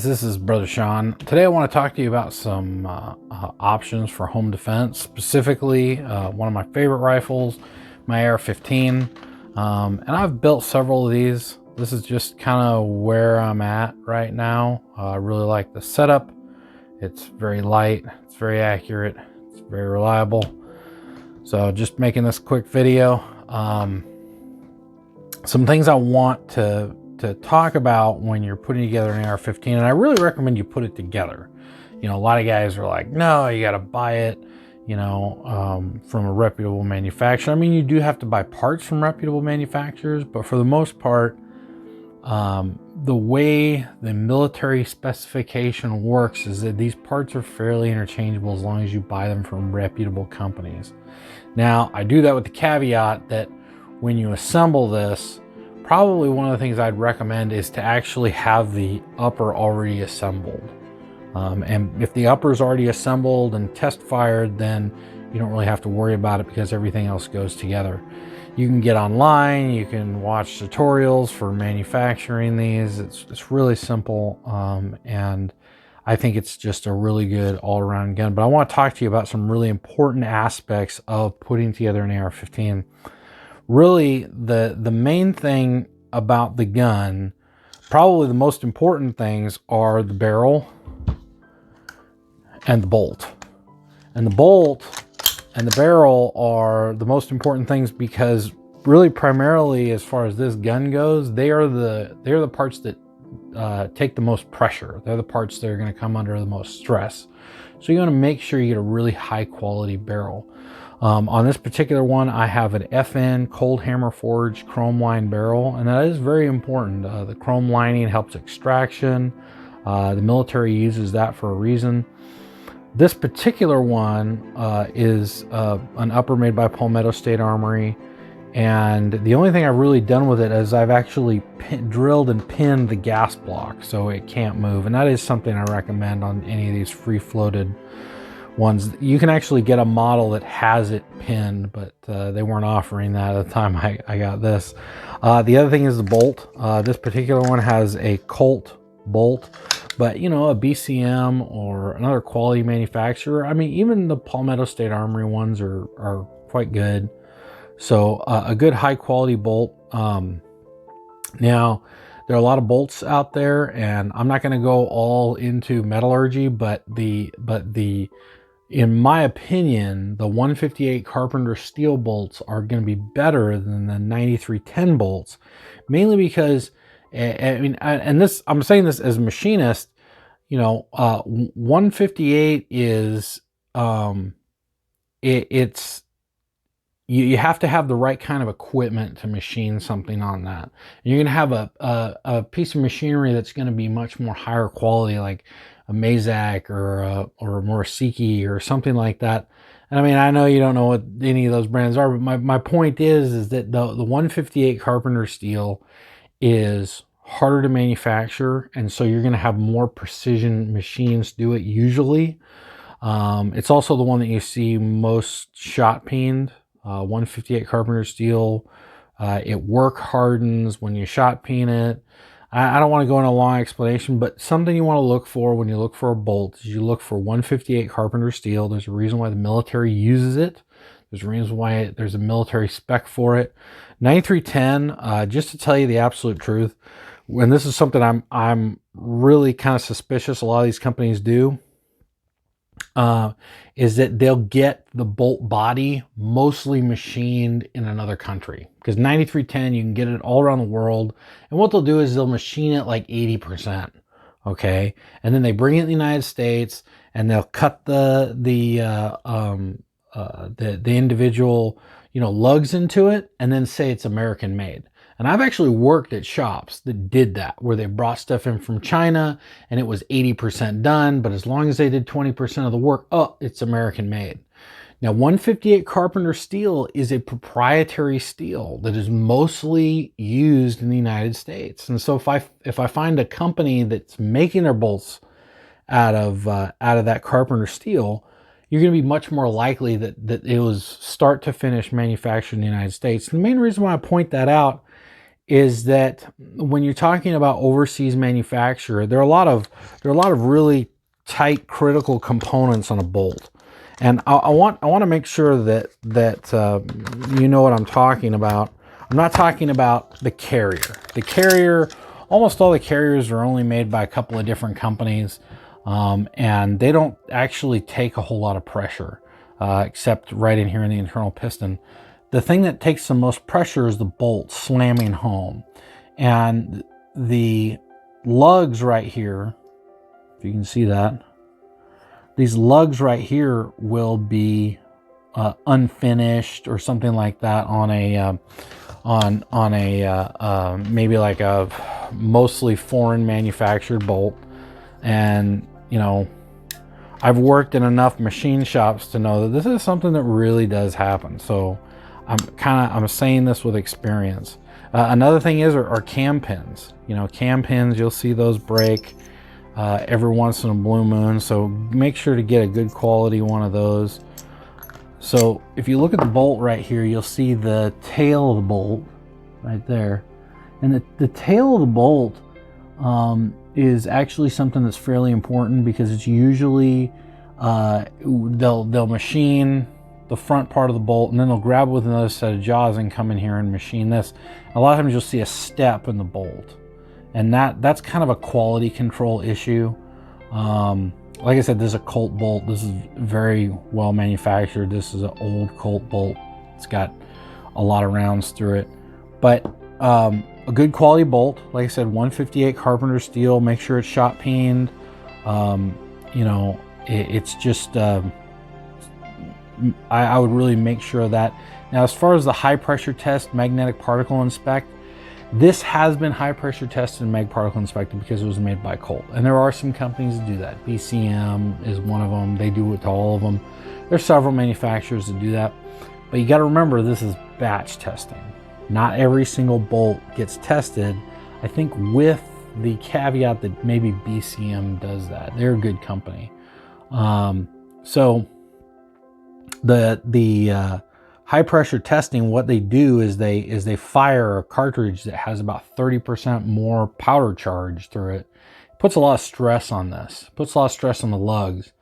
This is Brother Sean. Today I want to talk to you about some options for home defense, specifically one of my favorite rifles, my Ar15. And I've built several of these. This is just kind of where I'm at right now. I really like the setup. It's very light, it's very accurate, it's very reliable. So just making this quick video. Some things I want to talk about when you're putting together an Ar15, and I really recommend you put it together. You know, a lot of guys are like, no, you got to buy it, you know, from a reputable manufacturer. I mean, you do have to buy parts from reputable manufacturers, but for the most part, the way the military specification works is that these parts are fairly interchangeable as long as you buy them from reputable companies. Now, I do that with the caveat that when you assemble this, probably one of the things I'd recommend is to actually have the upper already assembled. And if the upper is already assembled and test fired, then you don't really have to worry about it because everything else goes together. You can get online, you can watch tutorials for manufacturing these. It's really simple, and I think it's just a really good all-around gun. But I want to talk to you about some really important aspects of putting together an AR-15. Really, the main thing about the gun, probably the most important things, are the barrel and the bolt. And the bolt and the barrel are the most important things because really primarily as far as this gun goes, they're the parts that take the most pressure. They're the parts that are going to come under the most stress. So you want to make sure you get a really high quality barrel. On this particular one, I have an FN cold hammer forged chrome line barrel, and that is very important. The chrome lining helps extraction. The military uses that for a reason. This particular one is an upper made by Palmetto State Armory, and the only thing I've really done with it is I've actually drilled and pinned the gas block so it can't move, and that is something I recommend on any of these free-floated ones. You can actually get a model that has it pinned, but they weren't offering that at the time I got this. The other thing is the bolt. This particular one has a Colt bolt, but you know, a BCM or another quality manufacturer, I mean, even the Palmetto State Armory ones are quite good. So a good high quality bolt. Now, there are a lot of bolts out there, and I'm not going to go all into metallurgy, but in my opinion, the 158 Carpenter steel bolts are going to be better than the 9310 bolts, mainly because, I mean, and this, I'm saying this as a machinist, you know, 158 is, you have to have the right kind of equipment to machine something on that. You're going to have a piece of machinery that's going to be much more higher quality, like a Mazak or a Morisiki or something like that. And I mean, I know you don't know what any of those brands are, but my point is that the 158 Carpenter steel is harder to manufacture, and so you're going to have more precision machines do it usually. It's also the one that you see most shot peened. 158 Carpenter steel, it work hardens when you shot peen it. I don't want to go into a long explanation, but something you want to look for when you look for a bolt is you look for 158 Carpenter steel. There's a reason why the military uses it. There's a reason why there's a military spec for it. 9310, just to tell you the absolute truth, and this is something I'm really kind of suspicious a lot of these companies do, is that they'll get the bolt body mostly machined in another country, because 9310 you can get it all around the world, and what they'll do is they'll machine it like 80%, okay, and then they bring it in the United States and they'll cut the individual, you know, lugs into it and then say it's American made. And I've actually worked at shops that did that, where they brought stuff in from China and it was 80% done, but as long as they did 20% of the work, oh, it's American made. Now, 158 Carpenter steel is a proprietary steel that is mostly used in the United States. And so if I find a company that's making their bolts out of that Carpenter steel, you're going to be much more likely that it was start to finish manufactured in the United States. And the main reason why I point that out is that when you're talking about overseas manufacturer, there are a lot of really tight critical components on a bolt, and I want to make sure that you know what I'm talking about. I'm not talking about the carrier. The carrier, almost all the carriers are only made by a couple of different companies, and they don't actually take a whole lot of pressure, except right in here in the internal piston. The thing that takes the most pressure is the bolt slamming home. And the lugs right here, if you can see that, these lugs right here will be unfinished or something like that on a maybe like a mostly foreign manufactured bolt. And you know, I've worked in enough machine shops to know that this is something that really does happen. So I'm saying this with experience. Another thing are cam pins. You know, cam pins, you'll see those break every once in a blue moon. So make sure to get a good quality one of those. So if you look at the bolt right here, you'll see the tail of the bolt right there. And the tail of the bolt is actually something that's fairly important, because it's usually they'll machine the front part of the bolt, and then they'll grab with another set of jaws and come in here and machine this. A lot of times you'll see a step in the bolt, and that's kind of a quality control issue. Like I said, this is a Colt bolt. This is very well manufactured. This is an old Colt bolt. It's got a lot of rounds through it, but a good quality bolt. Like I said, 158 Carpenter steel. Make sure it's shot peened. You know, it's just I would really make sure of that. Now, as far as the high pressure test, magnetic particle inspect, this has been high pressure tested and mag particle inspected because it was made by Colt. And there are some companies that do that. BCM is one of them. They do it to all of them. There's several manufacturers that do that. But you got to remember, this is batch testing. Not every single bolt gets tested. I think with the caveat that maybe BCM does that. They're a good company. So the high pressure testing, what they do is they fire a cartridge that has about 30% more powder charge through it. Puts a lot of stress on this. Puts a lot of stress on the lugs.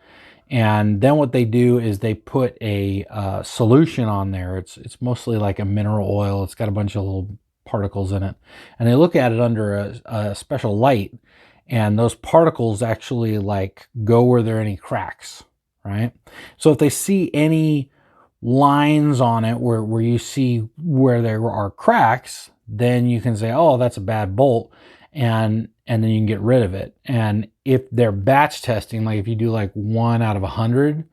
And then what they do is they put a solution on there. It's mostly like a mineral oil. It's got a bunch of little particles in it. And they look at it under a special light. And those particles actually like go where there are any cracks, right? So if they see any lines on it where you see where there are cracks, then you can say, oh, that's a bad bolt. And then you can get rid of it. And if they're batch testing, like if you do like 1 out of 100,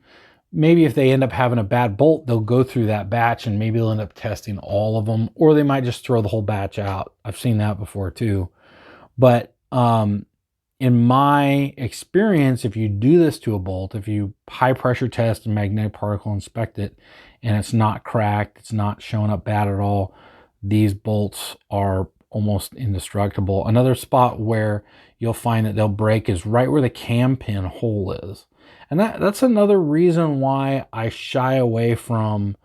maybe if they end up having a bad bolt, they'll go through that batch and maybe they'll end up testing all of them, or they might just throw the whole batch out. I've seen that before too. But in my experience, if you do this to a bolt, if you high pressure test and magnetic particle inspect it, and it's not cracked, it's not showing up bad at all, these bolts are almost indestructible. Another spot where you'll find that they'll break is right where the cam pin hole is. And that's another reason why I shy away from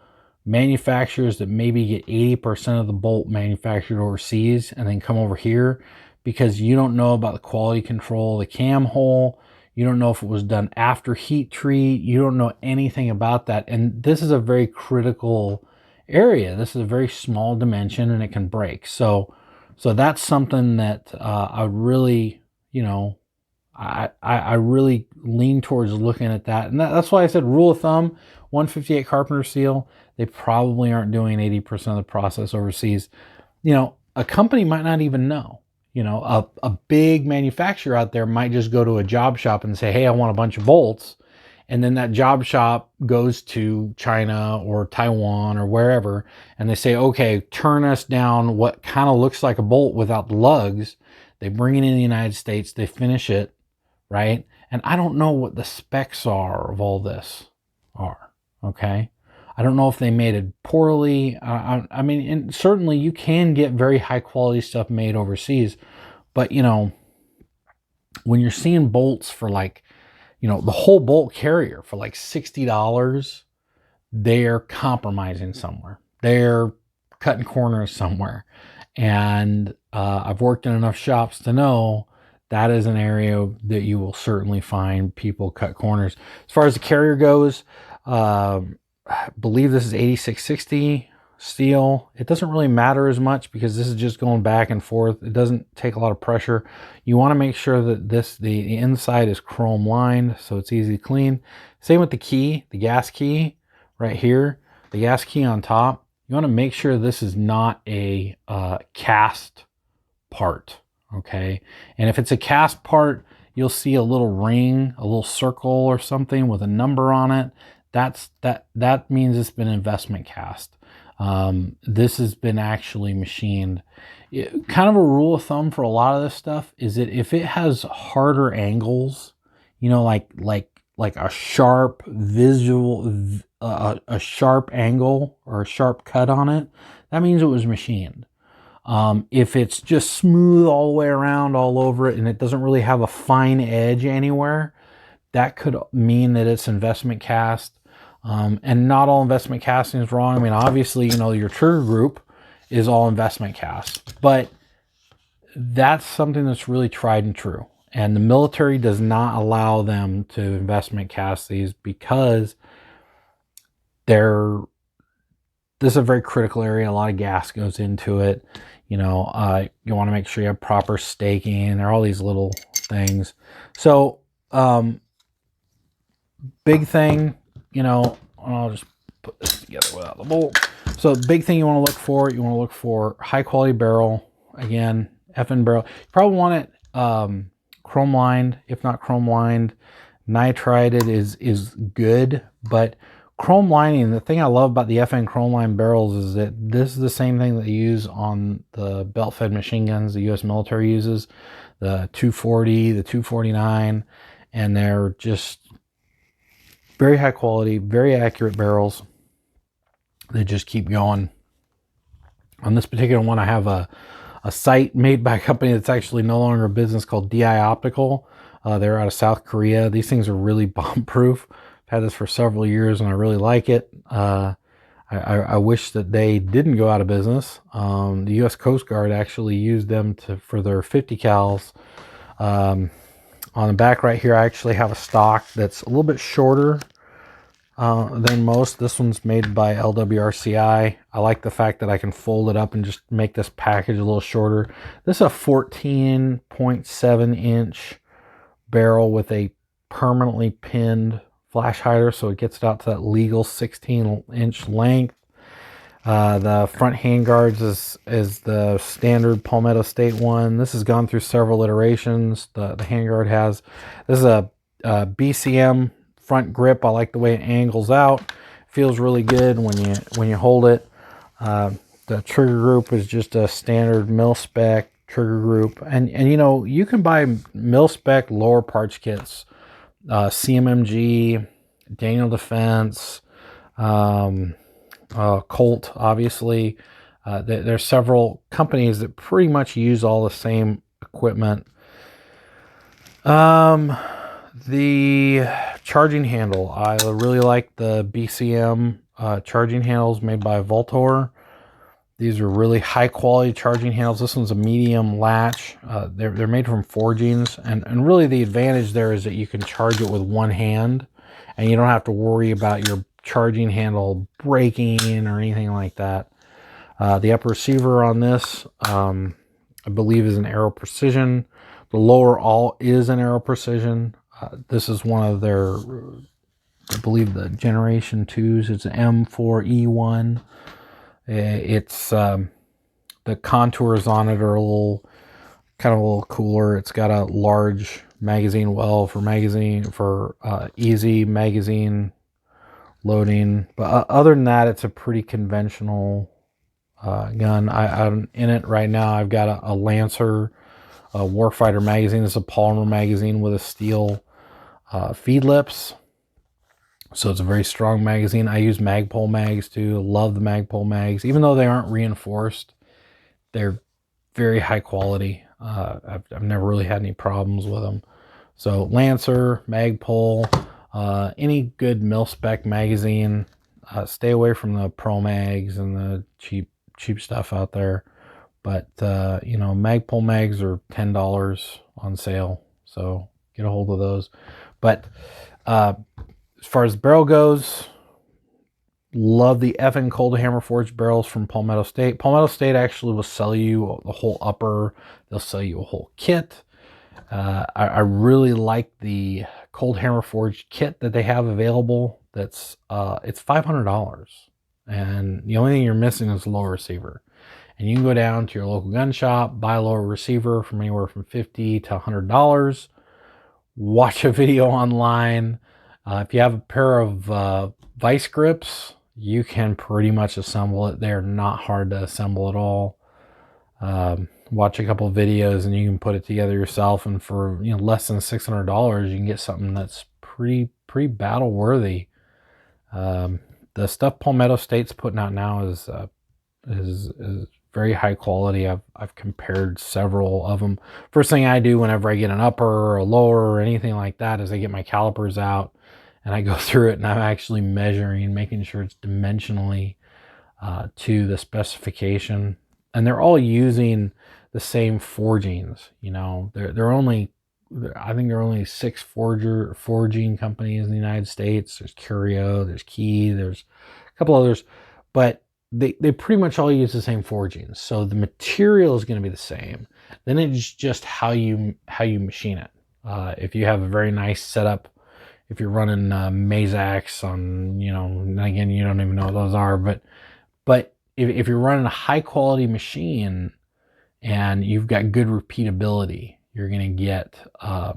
manufacturers that maybe get 80% of the bolt manufactured overseas and then come over here, because you don't know about the quality control of the cam hole. You don't know if it was done after heat treat. You don't know anything about that. And this is a very critical area. This is a very small dimension and it can break. So that's something that I really, you know, I really lean towards looking at that. And that's why I said rule of thumb, 158 Carpenter steel, they probably aren't doing 80% of the process overseas. You know, a company might not even know. You know, a big manufacturer out there might just go to a job shop and say, hey, I want a bunch of bolts. And then that job shop goes to China or Taiwan or wherever, and they say, okay, turn us down what kind of looks like a bolt without the lugs. They bring it in the United States, they finish it, right? And I don't know what the specs are of all this are, okay? I don't know if they made it poorly. I mean, and certainly you can get very high quality stuff made overseas, but you know, when you're seeing bolts for like, you know, the whole bolt carrier for like $60, they're compromising somewhere. They're cutting corners somewhere. And I've worked in enough shops to know that is an area that you will certainly find people cut corners. As far as the carrier goes, I believe this is 8660 steel. It doesn't really matter as much because this is just going back and forth. It doesn't take a lot of pressure. You want to make sure that the inside is chrome lined so it's easy to clean. Same with the key, the gas key right here, the gas key on top. You want to make sure this is not a cast part, okay? And if it's a cast part, you'll see a little ring, a little circle or something with a number on it. That means it's been investment cast. This has been actually machined. Kind of a rule of thumb for a lot of this stuff is that if it has harder angles, you know, like a sharp visual, a sharp angle or a sharp cut on it, that means it was machined. If it's just smooth all the way around, all over it, and it doesn't really have a fine edge anywhere, that could mean that it's investment cast. And not all investment casting is wrong. I mean, obviously, you know, your trigger group is all investment cast, but that's something that's really tried and true. And the military does not allow them to investment cast these because this is a very critical area. A lot of gas goes into it. You know, you want to make sure you have proper staking. There are all these little things. So, big thing, you know, I'll just put this together without the bolt. So big thing you want to look for high quality barrel. Again, FN barrel. You probably want it chrome lined, if not chrome lined. Nitrided is good, but chrome lining, the thing I love about the FN chrome line barrels is that this is the same thing that they use on the belt fed machine guns the US military uses, the 240, the 249, and they're just very high quality, very accurate barrels. They just keep going. On this particular one, I have a sight made by a company that's actually no longer a business called DI Optical. They're out of South Korea. These things are really bomb-proof. I've had this for several years and I really like it. I wish that they didn't go out of business. The U.S. Coast Guard actually used them for their 50 cals. On the back right here, I actually have a stock that's a little bit shorter than most. This one's made by LWRCI. I like the fact that I can fold it up and just make this package a little shorter. This is a 14.7 inch barrel with a permanently pinned flash hider, so it gets it out to that legal 16-inch length. The front handguards is the standard Palmetto State one. This has gone through several iterations. The handguard has. This is a BCM front grip. I like the way it angles out. Feels really good when you hold it. The trigger group is just a standard mil-spec trigger group, and you know, you can buy mil-spec lower parts kits. CMMG, Daniel Defense, Colt, obviously. There's several companies that pretty much use all the same equipment. The charging handle, I really like the BCM charging handles made by Voltor. These are really high quality charging handles. This one's a medium latch. They're made from forgings, and really the advantage there is that you can charge it with one hand and you don't have to worry about your charging handle breaking or anything like that. The upper receiver on this, I believe, is an Aero Precision. The lower all is an Aero Precision. This is one of their, I believe, the Generation 2s. It's an M4E1. It's the contours on it are a little cooler. It's got a large magazine well for easy magazine loading. But other than that, it's a pretty conventional gun. I'm in it right now. I've got a Lancer Warfighter magazine. It's a polymer magazine with a steel feed lips. So it's a very strong magazine. I use Magpul mags too. Love the Magpul mags. Even though they aren't reinforced, they're very high quality. I've never really had any problems with them. So Lancer, Magpul, any good mil-spec magazine. Stay away from the Pro Mags and the cheap stuff out there. But you know, Magpul mags are $10 on sale, so get a hold of those. But as far as the barrel goes, love the effing cold hammer forged barrels from Palmetto State. Palmetto State actually will sell you the whole upper. They'll sell you a whole kit. I really like the cold hammer forged kit that they have available. That's it's $500, and the only thing you're missing is a lower receiver. And you can go down to your local gun shop, buy a lower receiver from anywhere from $50 to $100. Watch a video online. If you have a pair of vice grips, you can pretty much assemble it. They're not hard to assemble at all. Watch a couple of videos and you can put it together yourself. And for less than $600, you can get something that's pretty battle worthy. The stuff Palmetto State's putting out now is very high quality. I've compared several of them. First thing I do whenever I get an upper or a lower or anything like that is I get my calipers out and I go through it and I'm actually measuring, making sure it's dimensionally to the specification. And they're all using the same forgings. They're only, I think there are only 6 forging companies in the United States. There's Curio, there's Key, there's a couple others, but they pretty much all use the same forgings. So the material is going to be the same. Then it's just how you machine it. If you have a very nice setup, if you're running Mazaks on, again, you don't even know what those are, but if you're running a high quality machine and you've got good repeatability, you're going to get a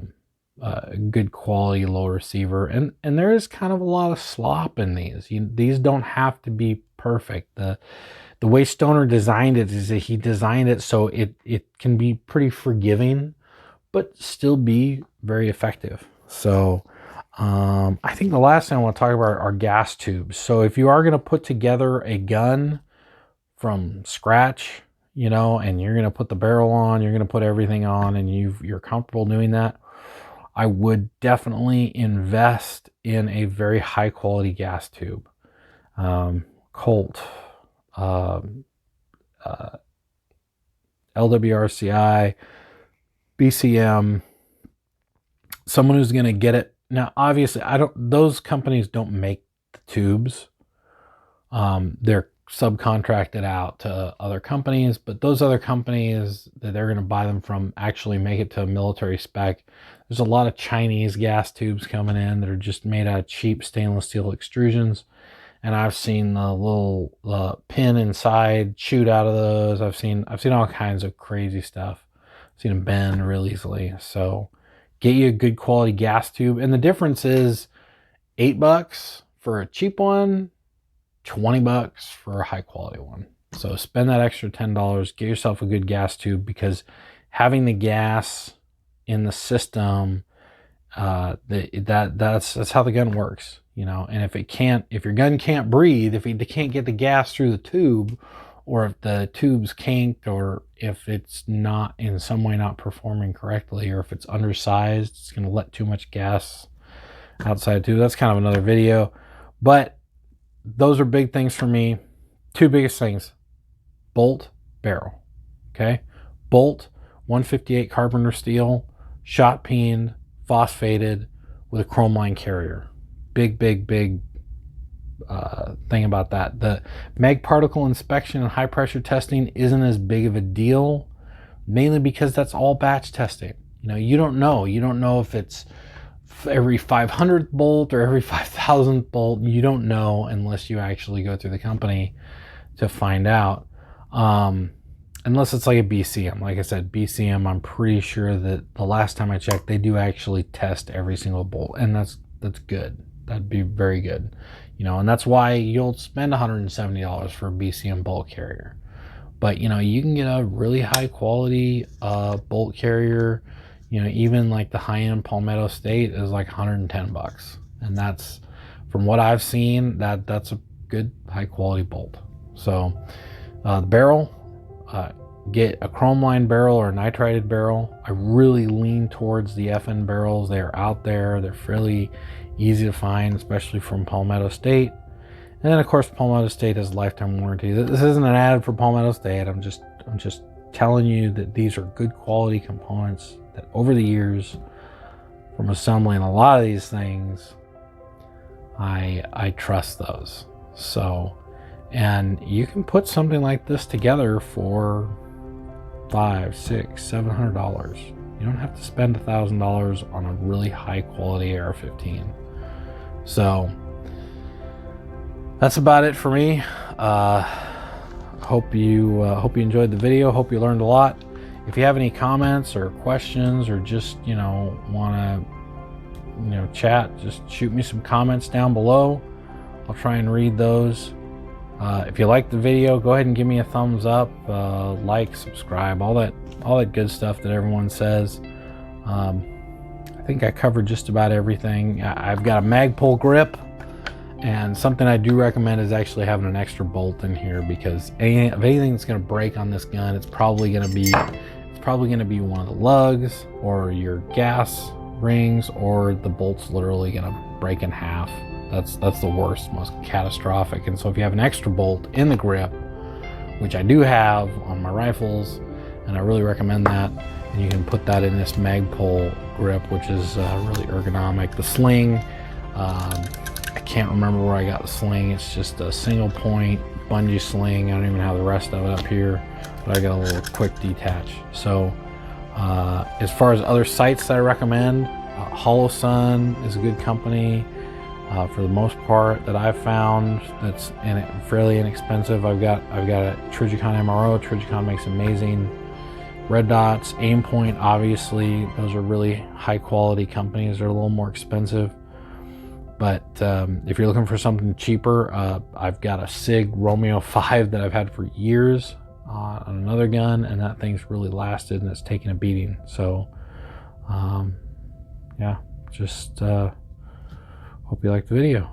good quality low receiver. And there is kind of a lot of slop in these. These don't have to be perfect. The way Stoner designed it is that he designed it so it can be pretty forgiving, but still be very effective. So I think the last thing I want to talk about are gas tubes. So if you are going to put together a gun from scratch, and you're going to put the barrel on, you're going to put everything on, and you're comfortable doing that, I would definitely invest in a very high quality gas tube. Colt, LWRCI, BCM, someone who's going to get it. Now, obviously, those companies don't make the tubes. They're subcontracted out to other companies, but those other companies that they're going to buy them from actually make it to a military spec. There's a lot of Chinese gas tubes coming in that are just made out of cheap stainless steel extrusions. And I've seen the little pin inside shoot out of those. I've seen all kinds of crazy stuff. I've seen them bend real easily. So get you a good quality gas tube. And the difference is $8 for a cheap one, $20 for a high quality one. So spend that extra $10, get yourself a good gas tube, because having the gas in the system, that's how the gun works, and if your gun can't breathe, if it can't get the gas through the tube, or if the tube's kinked, or if it's not in some way not performing correctly, or if it's undersized, it's going to let too much gas outside the tube. That's kind of another video, but those are big things for me. 2 biggest things: bolt, barrel. Okay, bolt, 158 Carpenter steel, shot peened, phosphated, with a chrome line carrier. Big thing about that. The mag particle inspection and high pressure testing isn't as big of a deal, mainly because that's all batch testing. You don't know if it's every 500th bolt or every 5,000th bolt. You don't know unless you actually go through the company to find out. Unless it's like a BCM. Like I said, BCM, I'm pretty sure that the last time I checked, they do actually test every single bolt, and that's good. That'd be very good. And that's why you'll spend $170 for a BCM bolt carrier. But you can get a really high quality bolt carrier. Even like the high-end Palmetto State is like $110, and that's, from what I've seen, that's a good high quality bolt. So the barrel, get a chrome line barrel or a nitrided barrel. I really lean towards the FN barrels. They are out there. They're fairly easy to find, especially from Palmetto State. And then of course Palmetto State has lifetime warranty. This isn't an ad for Palmetto State. I'm just telling you that these are good quality components that over the years from assembling a lot of these things, I trust those. So, and you can put something like this together for $500, $600, $700. You don't have to spend $1,000 on a really high quality AR-15. So that's about it for me. Hope you enjoyed the video. Hope you learned a lot. If you have any comments or questions, or just want to chat, just shoot me some comments down below. I'll try and read those. If you like the video, go ahead and give me a thumbs up, like, subscribe, all that good stuff that everyone says. I think I covered just about everything. I've got a Magpul grip, and something I do recommend is actually having an extra bolt in here, because if anything that's going to break on this gun, it's probably going to be one of the lugs or your gas rings, or the bolt's literally going to break in half. That's the worst, most catastrophic. And so if you have an extra bolt in the grip, which I do have on my rifles, and I really recommend that, and you can put that in this Magpul grip, which is really ergonomic. The sling, I can't remember where I got the sling. It's just a single point bungee sling. I don't even have the rest of it up here, but I got a little quick detach. So as far as other sights that I recommend, Hollow Sun is a good company. For the most part that I've found, that's fairly inexpensive. I've got a Trijicon MRO. Trijicon makes amazing red dots. Aimpoint, obviously, those are really high quality companies. They're a little more expensive, but if you're looking for something cheaper, I've got a SIG Romeo 5 that I've had for years on another gun, and that thing's really lasted, and it's taken a beating. So yeah, just hope you liked the video.